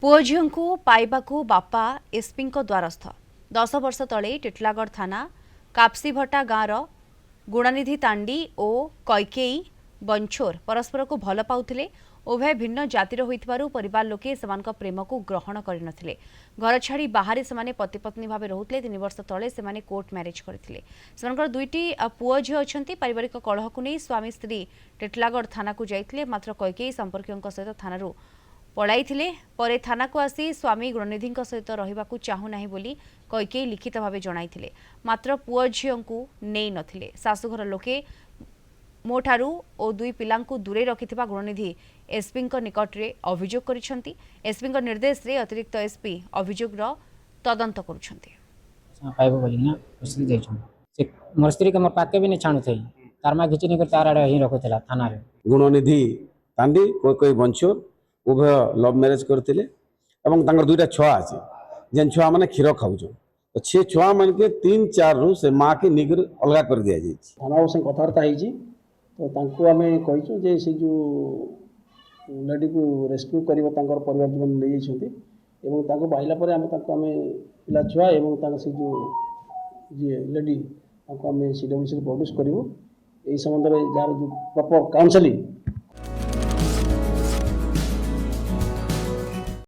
पुओ झील को पाइबाकू बापा एसपी द्वारस्थ 10 वर्ष तले टिटलागढ़ थाना कापसीभटा गाँवर गुणनिधि तांडी और कैकेयी बंछोर परस्पर को भल पाउथिले। उभय भिन्न जातिर होइथिबारु परिवार लोके सेमानक प्रेम को ग्रहण करिनथिले। घर छाड़ी बाहर सेमाने पति पत्नी भावे रहुथिले। 3 वर्ष तले सेमाने कोर्ट मैरिज करथिले। सेमानकर दुईटी पुओ झियो अछंती। पारिवारिक कलह को नहीं स्वामी स्त्री टिटलागढ़ थाना को जाइथिले। मात्र कैकेयी संपर्कियों सहित थानारू पळाइथिले। परे थाना को आसी स्वामी गुणनिधि सहित रहिबाकू चाहूनाही बोली कैकेयी लिखित भावे जणाइथिले। मात्र पुओ झियोंकू नेई नथिले। सासुघर लोके मोठारू और दुई पिलांकू दूरे रखिथिबा गुणनिधि एसपी निकटरे अभियोग करिसेंती। एसपी निर्देश रे अतिरिक्त एसपी अभियोगर तदंत करुछंती। पाइबो बोली ना उसकी दे छु से मोर स्त्री के मोर पाके भी नहीं छाणु थई तार मा घिचनी कर तार आड़े ही रखुतला थाना रे। गुणनिधि तांडी कोई कोई बंचोर उभय लव मैरिज करथिले एवं तांगर दुईटा छुआ अछि जेन छुआ माने क्षीर खाउछ तो छे छुआ मन के 3-4 रु से मां के निगर अलगा कर दिया जाई छी। थाना से कथबार्ता होती तो तांको आमे कहिछु जे से जो लेडी को रेस्क्यू करिवो तांकर परिवार जीवन ले जाइछंती एवं तांको बाइला परे आमे तांको आमे पिला छुआ एवं तांको से जो जे लेडी तांको आमे सीडब्ल्यूसी प्रोड्यूस करिवो एई संबंध रे जार जो प्रॉपर काउंसलिंग